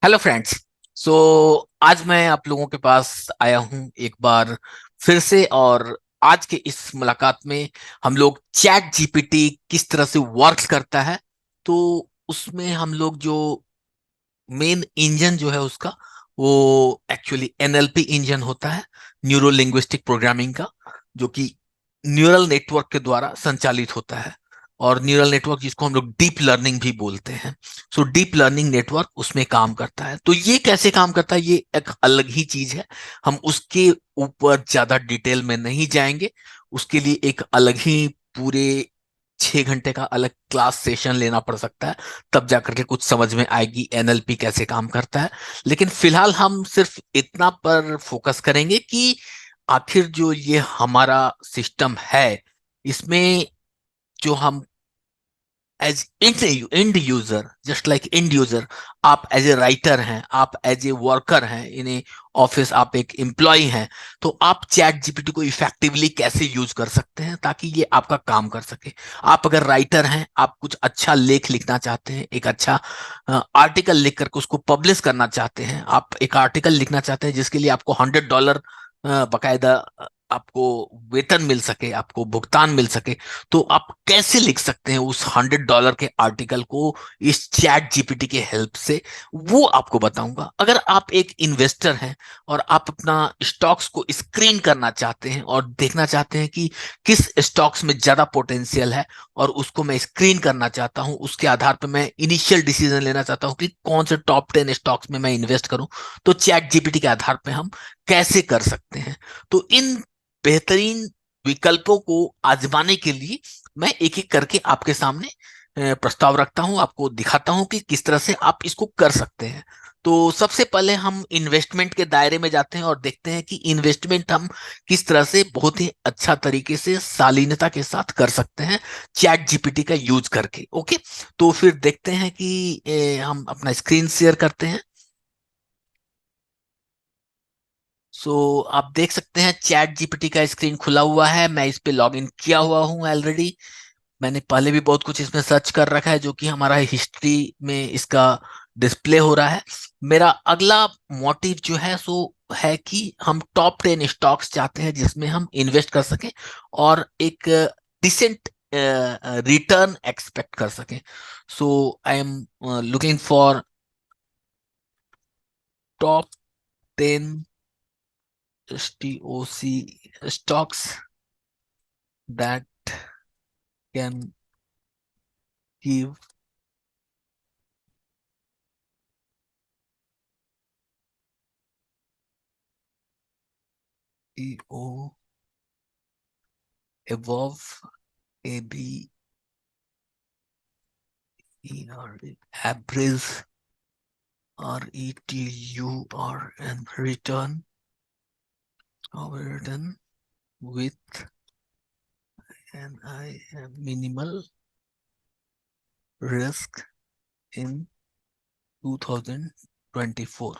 Hello friends. सो आज मैं आप लोगों के पास आया हूं एक बार फिर से। और आज के इस मुलाकात में हम लोग चैट जीपीटी किस तरह से वर्क करता है, तो उसमें हम लोग जो मेन इंजन जो है उसका, वो एक्चुअली एनएलपी इंजन होता है, न्यूरो लिंग्विस्टिक प्रोग्रामिंग का, जो कि न्यूरल नेटवर्क के द्वारा संचालित होता है। और न्यूरल नेटवर्क जिसको हम लोग डीप लर्निंग भी बोलते हैं। सो डीप लर्निंग नेटवर्क उसमें काम करता है। तो ये कैसे काम करता है, ये एक अलग ही चीज है। हम उसके ऊपर ज्यादा डिटेल में नहीं जाएंगे। उसके लिए एक अलग ही पूरे 6 घंटे का अलग क्लास सेशन लेना पड़ सकता है, तब जाकर के कुछ समझ में आएगी एनएलपी कैसे काम करता है। लेकिन फिलहाल हम सिर्फ इतना पर फोकस करेंगे कि आखिर जो ये हमारा सिस्टम है, इसमें जो हम as end user, just like end user, आप एज ए राइटर हैं, आप एज ए वर्कर हैं इन ए ऑफिस, आप एक एम्प्लॉय हैं, तो आप चैट जीपीटी को इफेक्टिवली कैसे यूज कर सकते हैं ताकि ये आपका काम कर सके। आप अगर राइटर हैं, आप कुछ अच्छा लेख लिखना चाहते हैं, एक अच्छा आर्टिकल लिख करके उसको पब्लिश करना चाहते हैं, आप एक आर्टिकल लिखना चाहते हैं जिसके लिए आपको $100 बकायदा आपको वेतन मिल सके, आपको भुगतान मिल सके, तो आप कैसे लिख सकते हैं उस $100 के आर्टिकल को इस चैट जीपीटी के हेल्प से, वो आपको बताऊंगा। अगर आप एक इन्वेस्टर हैं और आप अपना स्टॉक्स को स्क्रीन करना चाहते हैं और देखना चाहते हैं कि किस स्टॉक्स में ज्यादा पोटेंशियल है और उसको मैं स्क्रीन करना चाहता हूं, उसके आधार पर मैं इनिशियल डिसीजन लेना चाहता हूं कि कौन से टॉप 10 स्टॉक्स में मैं इन्वेस्ट करूं, तो चैट जीपीटी के आधार पर हम कैसे कर सकते हैं। तो इन बेहतरीन विकल्पों को आजमाने के लिए मैं एक एक करके आपके सामने प्रस्ताव रखता हूं, आपको दिखाता हूं कि किस तरह से आप इसको कर सकते हैं। तो सबसे पहले हम इन्वेस्टमेंट के दायरे में जाते हैं और देखते हैं कि इन्वेस्टमेंट हम किस तरह से बहुत ही अच्छा तरीके से शालीनता के साथ कर सकते हैं चैट जीपीटी का यूज करके। ओके, तो फिर देखते हैं कि हम अपना स्क्रीन शेयर करते हैं। सो आप देख सकते हैं चैट जीपीटी का स्क्रीन खुला हुआ है, मैं इस पे लॉग इन किया हुआ हूं ऑलरेडी। मैंने पहले भी बहुत कुछ इसमें सर्च कर रखा है जो कि हमारा हिस्ट्री में इसका डिस्प्ले हो रहा है। मेरा अगला मोटिव जो है सो है कि हम टॉप 10 स्टॉक्स चाहते हैं जिसमें हम इन्वेस्ट कर सकें और एक डिसेंट रिटर्न एक्सपेक्ट कर सकें। So I am looking for top 10 STOC stocks that can give EO above AB average RETU or and return with an I minimal risk in 2024.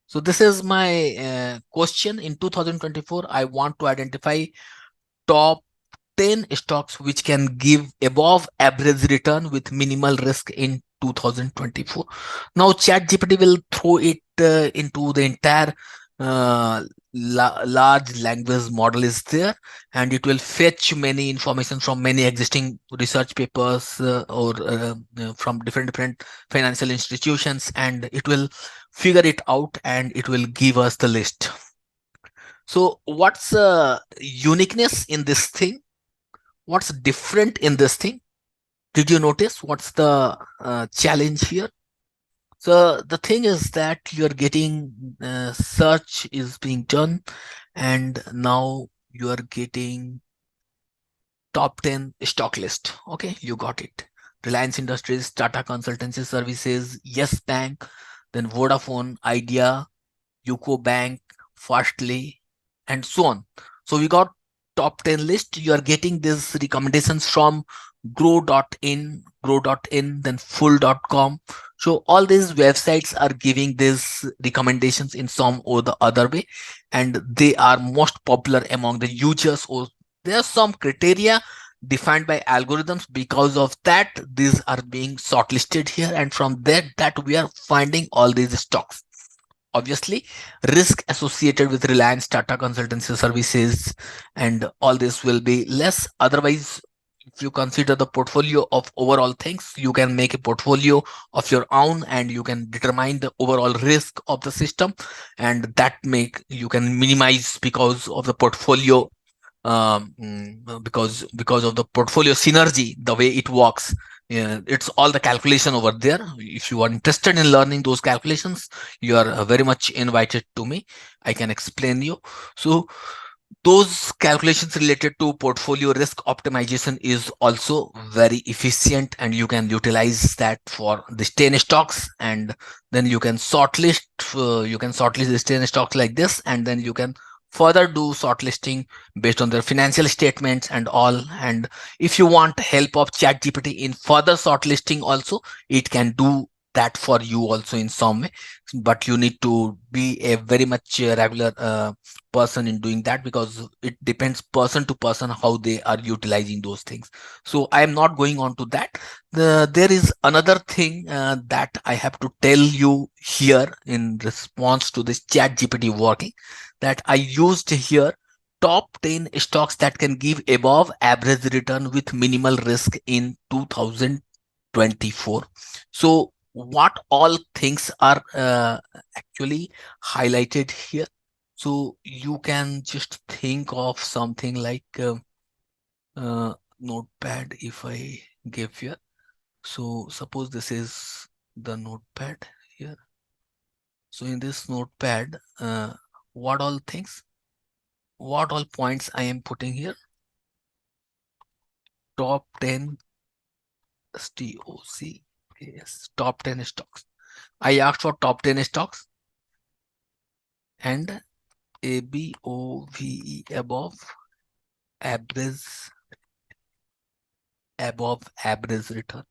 So this is my question. In 2024, I want to identify top 10 stocks which can give above average return with minimal risk in 2024. Now ChatGPT will throw it into the entire large language model is there, and it will fetch many information from many existing research papers or from different financial institutions, and it will figure it out and it will give us the list. So what's uniqueness in this thing? What's different in this thing? Did you notice what's the challenge here? So the thing is that you're getting search is being done, and now you are getting top 10 stock list. Okay, you got it. Reliance Industries, Tata Consultancy Services, Yes Bank, then Vodafone, Idea, UCO Bank, Fastly, and so on. So we got top 10 list. You are getting these recommendations from grow.in, then full.com. So all these websites are giving these recommendations in some or the other way, and they are most popular among the users. Or there are some criteria defined by algorithms. Because of that, these are being shortlisted here, and from there that we are finding all these stocks. Obviously, risk associated with Reliance Tata consultancy services and all this will be less. Otherwise, if you consider the portfolio of overall things, you can make a portfolio of your own and you can determine the overall risk of the system, and that make you can minimize because of the portfolio, because of the portfolio synergy, the way it works. Yeah, it's all the calculation over there. If you are interested in learning those calculations, you are very much invited to me. I can explain you. So those calculations related to portfolio risk optimization is also very efficient, and you can utilize that for the 10 stocks, and then you can shortlist the 10 stocks like this, and then you can further do shortlisting based on their financial statements and all. And if you want help of ChatGPT in further shortlisting also, it can do that for you also in some way, but you need to be a very much regular person in doing that, because it depends person to person how they are utilizing those things. So I am not going on to that. There is another thing that I have to tell you here in response to this ChatGPT working, that I used here top 10 stocks that can give above average return with minimal risk in 2024. So what all things are actually highlighted here? So you can just think of something like notepad. If I give here, so suppose this is the notepad here. So in this notepad, what all things, what all points I am putting here? Top 10 STOC, yes, top 10 stocks. I asked for top 10 stocks and ABOVE, average above average return.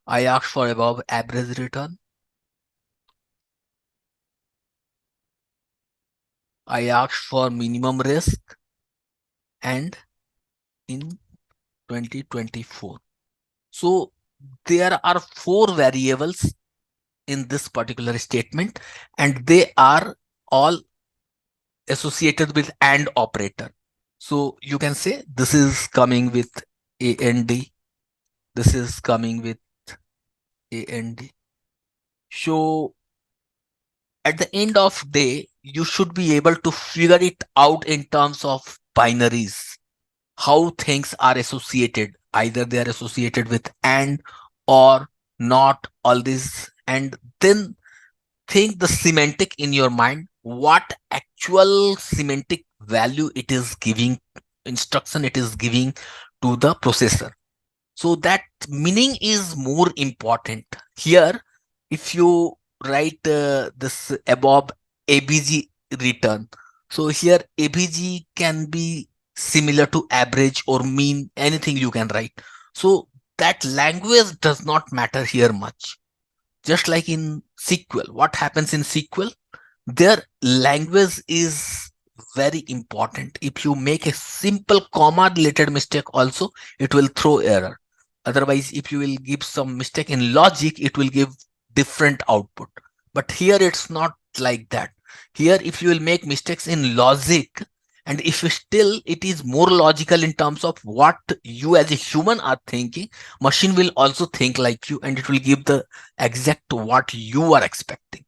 I asked for above average return. I asked for minimum risk and in 2024. So there are four variables in this particular statement, and they are all associated with AND operator. So you can say this is coming with AND, this is coming with AND. So at the end of day, you should be able to figure it out in terms of binaries, how things are associated. Either they are associated with and or not, all this, and then think the semantic in your mind, what actual semantic value it is giving, instruction it is giving to the processor. So that meaning is more important here. If you write this above abg return, so here abg can be similar to average or mean, anything you can write. So that language does not matter here much. Just like in SQL, what happens in SQL, their language is very important. If you make a simple comma related mistake also, it will throw error. Otherwise, if you will give some mistake in logic, it will give different output. But here it's not like that. Here, if you will make mistakes in logic, and if still it is more logical in terms of what you as a human are thinking, machine will also think like you, and it will give the exact what you are expecting.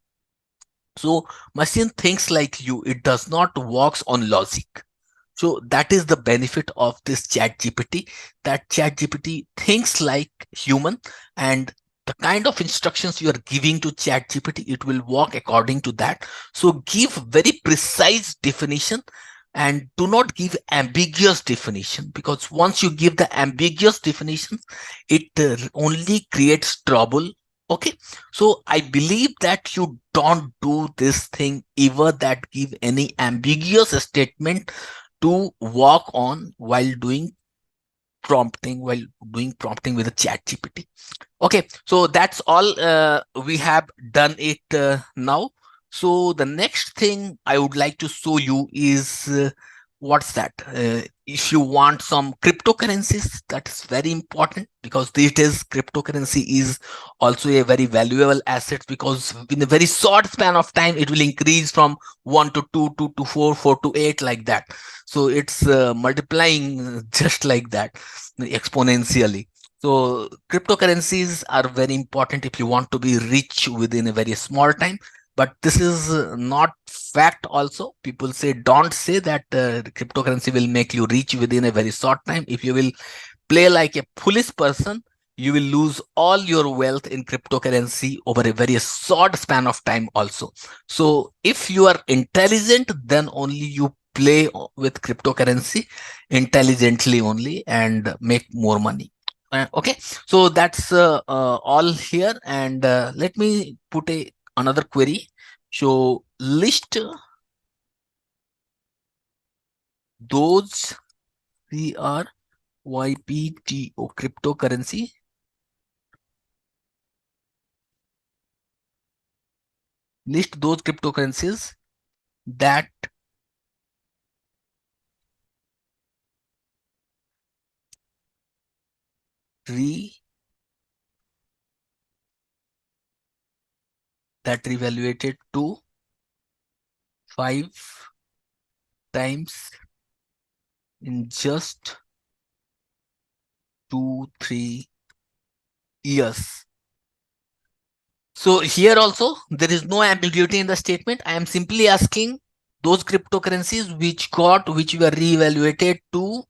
So machine thinks like you, it does not works on logic. So that is the benefit of this chat gpt, that chat gpt thinks like human, and the kind of instructions you are giving to chat gpt, it will work according to that. So give very precise definition and do not give ambiguous definition, because once you give the ambiguous definition, it only creates trouble. Okay, so I believe that you don't do this thing ever, that give any ambiguous statement to work on while doing prompting with the chat gpt. Okay, so that's all. We have done it now. So the next thing I would like to show you is what's that? If you want some cryptocurrencies, that is very important, because these days cryptocurrency is also a very valuable asset, because in a very short span of time it will increase from 1 to 2, 2 to 4, 4 to 8, like that. So it's multiplying just like that, exponentially. So cryptocurrencies are very important if you want to be rich within a very small time. But this is not fact. Also, people say, don't say that cryptocurrency will make you rich within a very short time. If you will play like a foolish person, you will lose all your wealth in cryptocurrency over a very short span of time also. So if you are intelligent, then only you play with cryptocurrency intelligently only and make more money. Okay, so that's all here, and let me put a another query. So list those CRYPTO cryptocurrency. List those cryptocurrencies that re that revaluated to 5 times in just 2-3 years. So here also there is no ambiguity in the statement. I am simply asking those cryptocurrencies which were reevaluated to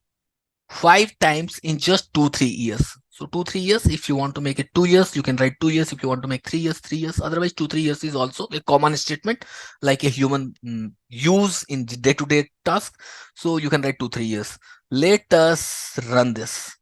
5 times in just 2-3 years. So 2-3 years. If you want to make it 2 years, you can write 2 years. If you want to make 3 years, 3 years. Otherwise, 2-3 years is also a common statement, like a human use in day-to-day task. So you can write 2-3 years. Let us run this.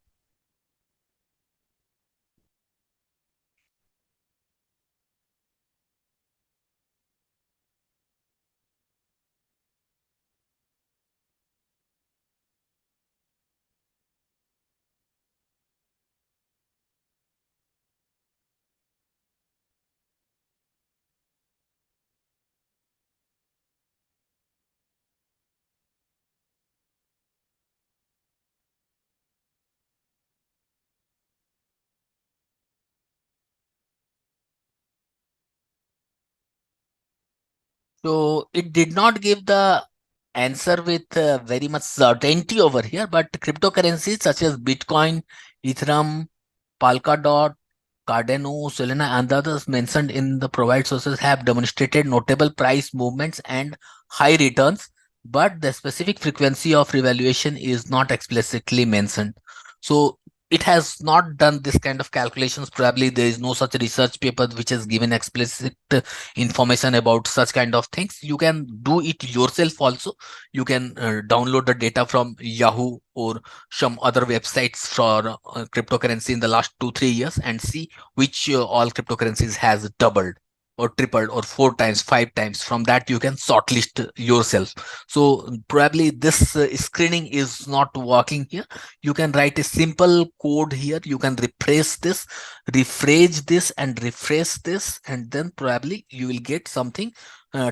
So it did not give the answer with very much certainty over here, but cryptocurrencies such as Bitcoin, Ethereum, Polkadot, Cardano, Solana, and others mentioned in the provide sources have demonstrated notable price movements and high returns, but the specific frequency of revaluation is not explicitly mentioned. So it has not done this kind of calculations. Probably there is no such research paper which has given explicit information about such kind of things. You can do it yourself also. You can download the data from Yahoo or some other websites for cryptocurrency in the last 2-3 years and see which all cryptocurrencies has doubled or tripled or 4 times 5 times. From that you can shortlist yourself. So probably this screening is not working here. You can write a simple code here. You can rephrase this and refresh this, and then probably you will get something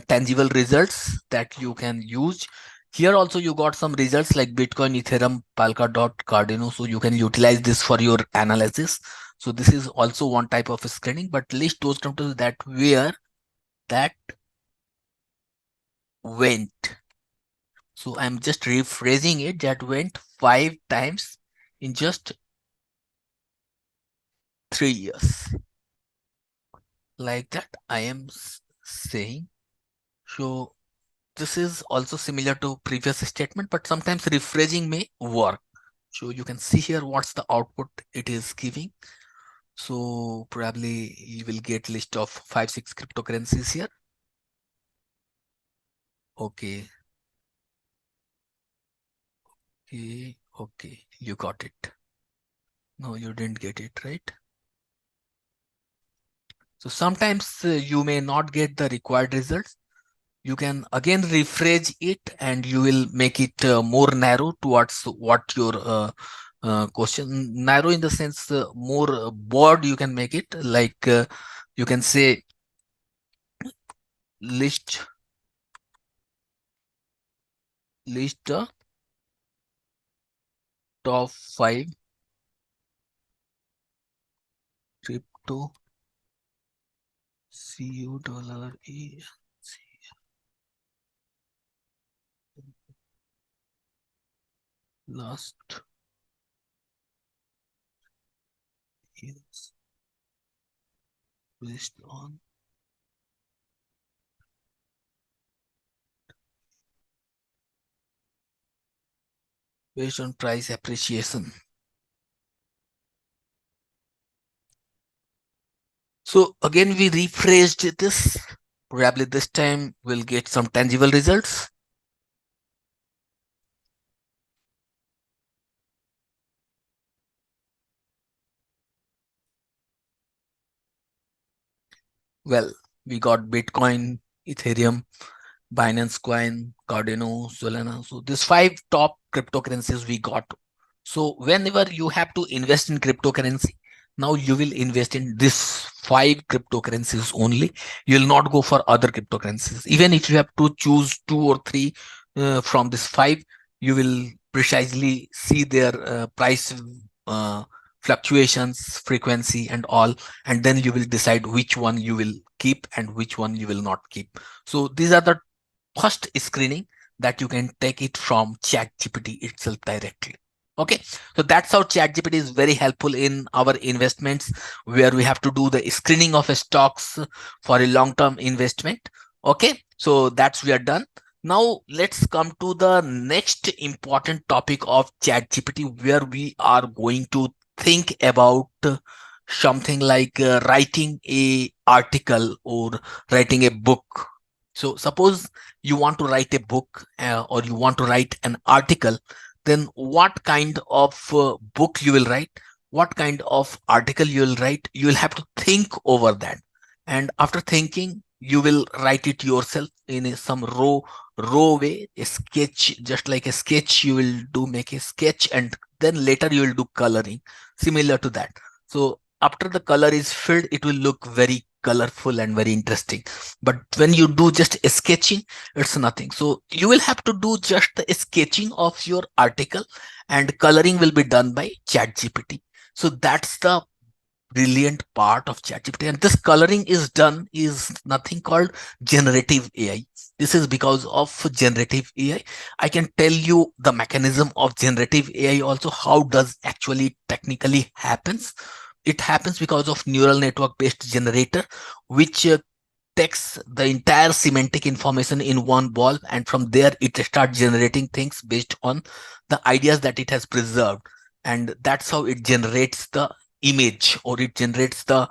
tangible results that you can use. Here also you got some results like Bitcoin, Ethereum, Polkadot, Cardano. So you can utilize this for your analysis. So this is also one type of screening, but list those companies that went. So I'm just rephrasing it, that went 5 times in just 3 years. Like that, I am saying. So this is also similar to previous statement, but sometimes rephrasing may work. So you can see here what's the output it is giving. So probably you will get list of 5-6 cryptocurrencies here. Okay, okay, you got it. No, you didn't get it, right? So sometimes you may not get the required results. You can again rephrase it and you will make it more narrow towards what your question. Narrow in the sense more broad you can make it, like you can say list list top 5 crypto CU dollar E last years based on price appreciation. So again, we rephrased this. Probably this time we'll get some tangible results. Well, we got Bitcoin, Ethereum, Binance Coin, Cardano, Solana. So these 5 top cryptocurrencies we got. So whenever you have to invest in cryptocurrency, now you will invest in this 5 cryptocurrencies only. You will not go for other cryptocurrencies. Even if you have to choose 2 or 3 from this 5, you will precisely see their price uh, fluctuations, frequency, and all, and then you will decide which one you will keep and which one you will not keep. So these are the first screening that you can take it from ChatGPT itself directly. Okay, so that's how ChatGPT is very helpful in our investments, where we have to do the screening of stocks for a long-term investment. Okay, so that's we are done. Now let's come to the next important topic of ChatGPT, where we are going to think about something like writing a article or writing a book. So suppose you want to write a book or you want to write an article, then what kind of book you will write, what kind of article you will write, you will have to think over that. And after thinking, you will write it yourself in some raw way, a sketch, just like a sketch you will do, make a sketch, and then later you will do coloring similar to that. So after the color is filled, it will look very colorful and very interesting. But when you do just a sketching, it's nothing. So you will have to do just the sketching of your article, and coloring will be done by ChatGPT. So that's the brilliant part of ChatGPT. And this coloring is done is nothing called generative AI. This is because of generative AI. I can tell you the mechanism of generative AI also, how does actually technically happens. It happens because of neural network based generator, which takes the entire semantic information in one ball, and from there it starts generating things based on the ideas that it has preserved. And that's how it generates the image, or it generates the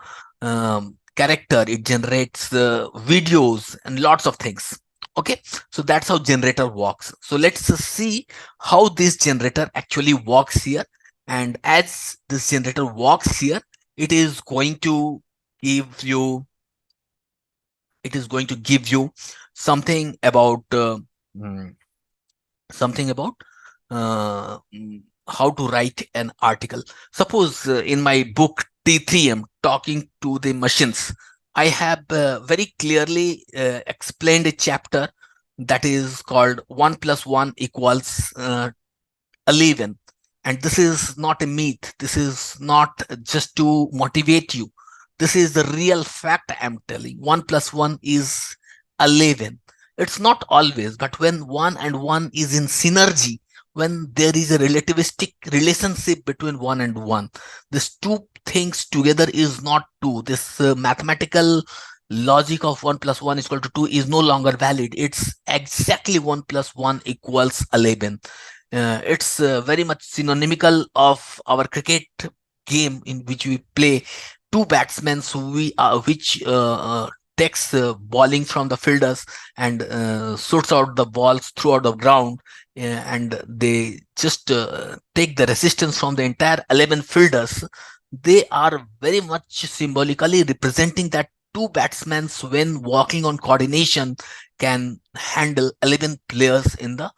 character, it generates the videos and lots of things. Okay, so that's how generator works. So let's see how this generator actually works here. And as this generator works here, it is going to give you it is going to give you something about mm, something about uh, mm, how to write an article. Suppose in my book T3M, Talking to the Machines, I have very clearly explained a chapter that is called 1 plus 1 equals 11. And this is not a myth. This is not just to motivate you. This is the real fact I'm telling. 1 plus 1 is 11. It's not always, but when 1 and 1 is in synergy, when there is a relativistic relationship between 1 and 1, these two things together is not 2. This mathematical logic of 1 plus 1 is equal to 2 is no longer valid. It's exactly 1 plus 1 equals 11. It's very much synonymical of our cricket game, in which we play two batsmen, so which takes bowling from the fielders and shoots out the balls throughout the ground, and they just take the resistance from the entire 11 fielders. They are very much symbolically representing that two batsmen, when working on coordination, can handle 11 players in the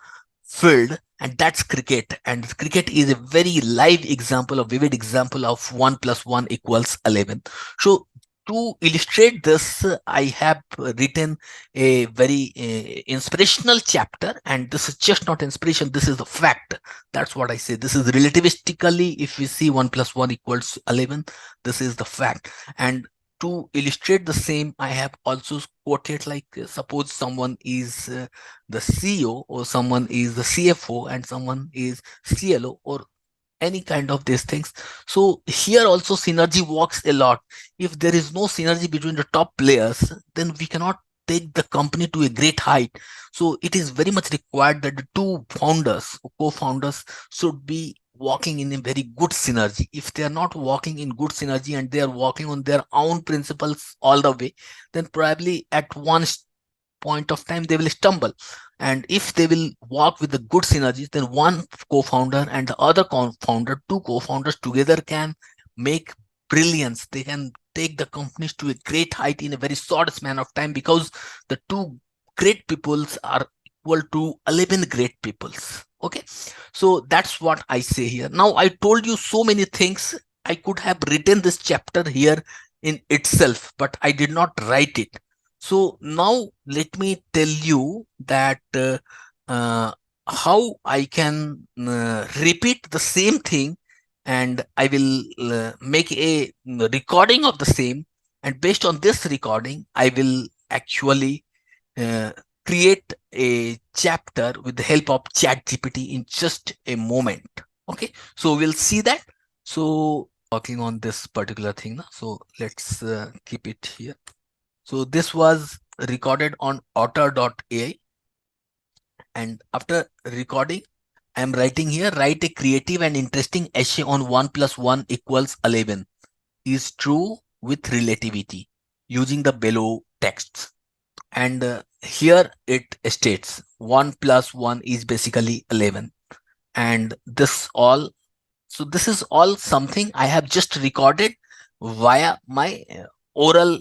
field. And that's cricket, and cricket is a very live example, a vivid example of 1 plus 1 equals 11. So to illustrate this, I have written a very inspirational chapter, and this is just not inspiration, this is the fact. That's what I say. This is relativistically, if we see 1 plus 1 equals 11, this is the fact. And to illustrate the same, I have also quoted, like, suppose someone is the CEO, or someone is the CFO, and someone is CLO, or any kind of these things. So here also synergy works a lot. If there is no synergy between the top players, then we cannot take the company to a great height. So it is very much required that the two founders, co-founders, should be working in a very good synergy. If they are not working in good synergy and they are working on their own principles all the way, then probably at one point of time they will stumble. And if they will work with the good synergies, then one co-founder and the other co-founder, two co-founders together, can make brilliance. They can take the companies to a great height in a very short span of time, because the two great peoples are equal to 11 great peoples. Okay, so that's what I say here. Now, I told you so many things. I could have written this chapter here in itself, but I did not write it. So now let me tell you that uh, how I can repeat the same thing, and I will make a recording of the same. And based on this recording, I will actually uh, create a chapter with the help of ChatGPT in just a moment. Okay, so we'll see that. So working on this particular thing now. So let's keep it here. So this was recorded on otter.ai, and after recording, I am writing here, write a creative and interesting essay on 1 plus 1 equals 11 is true with relativity using the below texts. And here it states 1 plus 1 is basically 11. And this all, so this is all something I have just recorded via my oral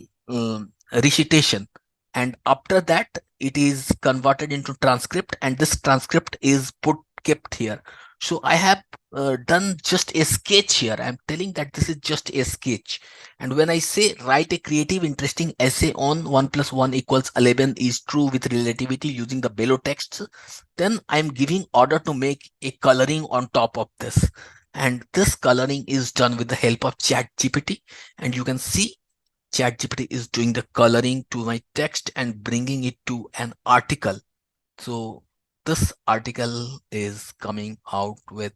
recitation. And after that, it is converted into transcript, and this transcript is kept here. So I have done just a sketch here. I'm telling that this is just a sketch. And when I say write a creative, interesting essay on 1 plus 1 equals 11 is true with relativity using the below texts, then I'm giving order to make a coloring on top of this. And this coloring is done with the help of ChatGPT. And you can see ChatGPT is doing the coloring to my text and bringing it to an article. So this article is coming out with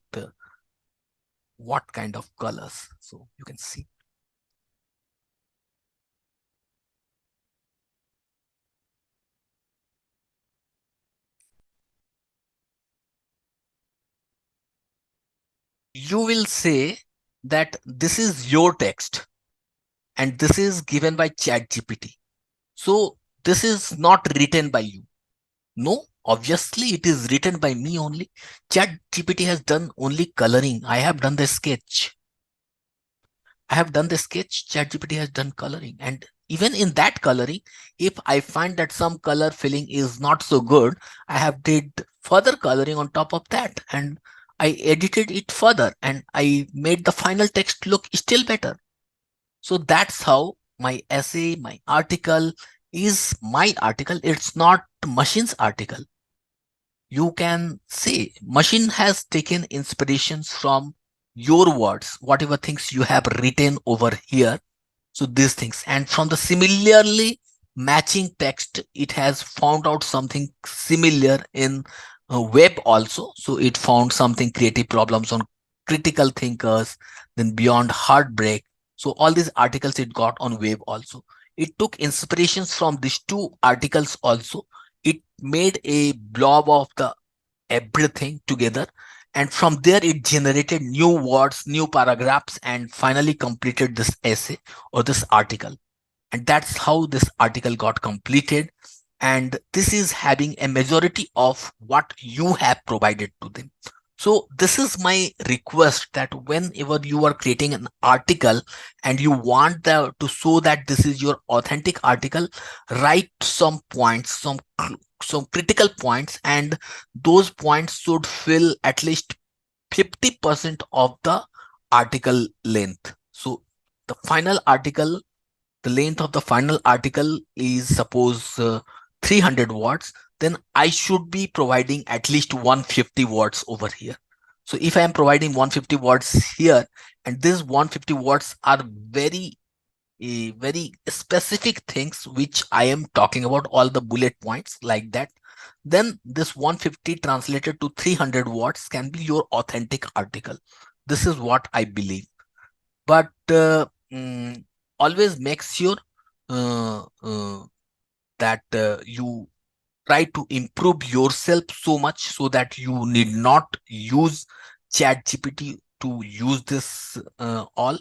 what kind of colors. So you can see. You will say that this is your text and this is given by ChatGPT. So this is not written by you. No, obviously it is written by me only. ChatGPT has done only coloring. I have done the sketch. ChatGPT has done coloring. And even in that coloring, if I find that some color filling is not so good, I have did further coloring on top of that. And I edited it further and I made the final text look still better. So that's how my essay, my article is my article. It's not machine's article. You can say machine has taken inspirations from your words, whatever things you have written over here. So these things, and from the similarly matching text, it has found out something similar in web also. So it found something creative problems on critical thinkers, then beyond heartbreak. So all these articles it got on web also. It took inspirations from these two articles also. It made a blob of the everything together, and from there it generated new words, new paragraphs, and finally completed this essay or this article. And that's how this article got completed. And this is having a majority of what you have provided to them. So this is my request, that whenever you are creating an article and you want to show that this is your authentic article, write some points, some critical points, and those points should fill at least 50% of the article length. So the final article the length of the final article is suppose 300 words, then I should be providing at least 150 words over here. So if I am providing 150 words here, and these 150 words are very specific things which I am talking about, all the bullet points like that, then this 150 translated to 300 words can be your authentic article. This is what I believe. But always make sure uh, uh, that you try to improve yourself so much so that you need not use chat gpt to use this all.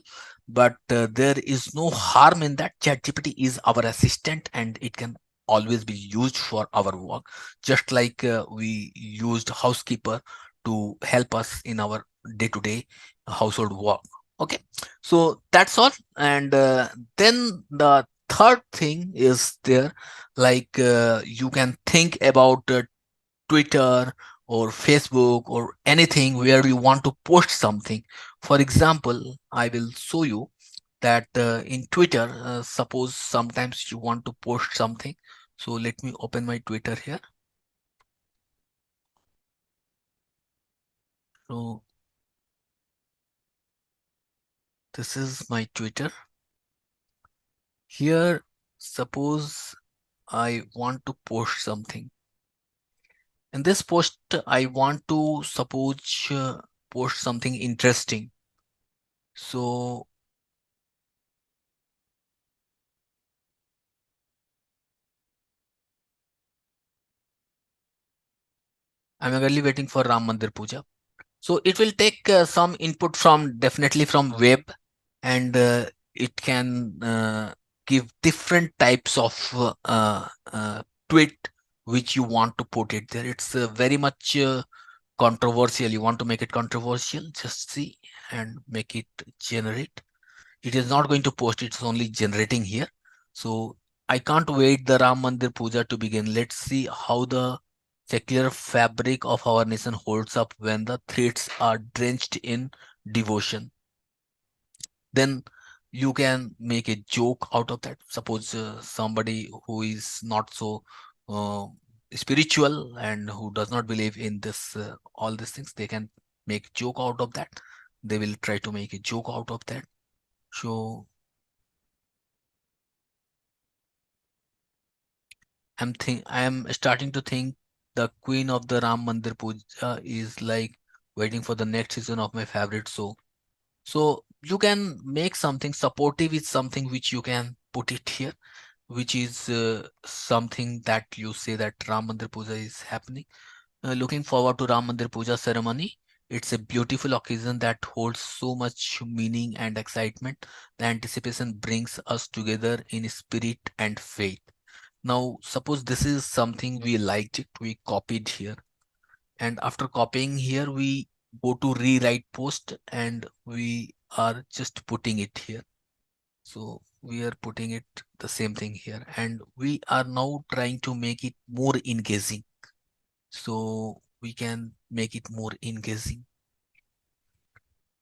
But there is no harm in that. Chat gpt is our assistant and it can always be used for our work, just like we used housekeeper to help us in our day-to-day household work. Okay, so that's all. And then the third thing is there, like you can think about Twitter or Facebook or anything where you want to post something. For example, I will show you that in Twitter, suppose sometimes you want to post something. So let me open my Twitter here. So this is my Twitter. Here, suppose I want to post something. In this post, I want to suppose post something interesting. So I'm eagerly waiting for Ram Mandir Puja. So it will take some input from definitely from web, and it can give different types of tweet which you want to put it there. It's very much controversial. You want to make it controversial, just see and make it generate. It is not going to post, it's only generating here. So I can't wait the Ram Mandir Puja to begin. Let's see how the secular fabric of our nation holds up when the threads are drenched in devotion. Then you can make a joke out of that. Suppose somebody who is not so uh, spiritual and who does not believe in this all these things, they can make joke out of that. They will try to make a joke out of that. So I am starting to think the queen of the Ram Mandir Puja is like waiting for the next season of my favorite show. So you can make something supportive is something which you can put it here, which is something that you say that Ram Mandir Puja is happening. Looking forward to Ram Mandir Puja ceremony. It's a beautiful occasion that holds so much meaning and excitement. The anticipation brings us together in spirit and faith. Now, suppose this is something we liked it, we copied here. And after copying here, we go to rewrite post and we are just putting it here. So we are putting it the same thing here. And we are now trying to make it more engaging. So we can make it more engaging.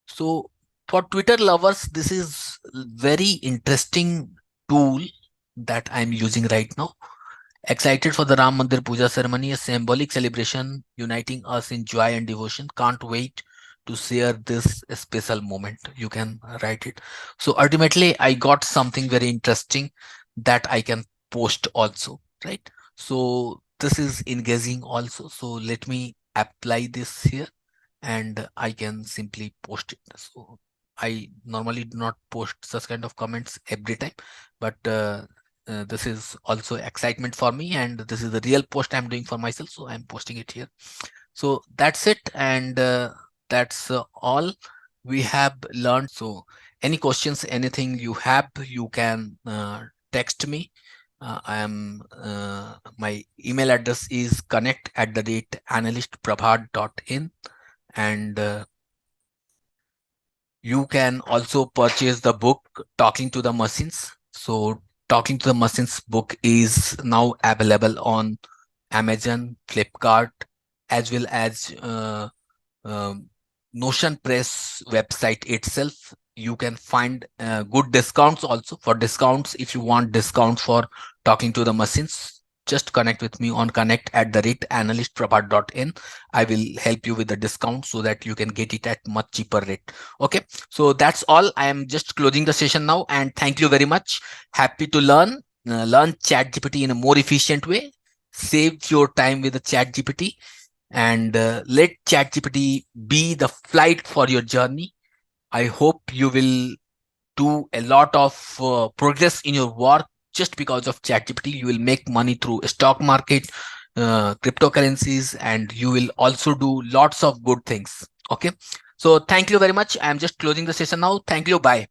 So for Twitter lovers, this is very interesting tool that I'm using right now. Excited for the Ram Mandir Puja ceremony, a symbolic celebration uniting us in joy and devotion. Can't wait to share this special moment. You can write it. So ultimately, I got something very interesting that I can post also, right? So this is engaging also. So let me apply this here and I can simply post it. So I normally do not post such kind of comments every time, but this is also excitement for me and this is the real post I'm doing for myself, so I'm posting it here. So that's it, and that's all we have learned. So any questions, anything you have, you can text me. I am my email address is connect@analystprabhat.in, and you can also purchase the book Talking to the Machines. So Talking to the Machines book is now available on Amazon, Flipkart, as well as Notion Press website itself. you can find good discounts also. For discounts, if you want discounts for talking to the machines, just connect with me on connect@analystprabhat.in. I will help you with the discount so that you can get it at much cheaper rate. Okay, so that's all. I am just closing the session now, and thank you very much. Happy to learn ChatGPT in a more efficient way. Save your time with the ChatGPT, and let ChatGPT be the flight for your journey. I hope you will do a lot of progress in your work just because of ChatGPT. You will make money through stock market, cryptocurrencies, and you will also do lots of good things. Okay. So thank you very much. I am just closing the session now. Thank you. Bye.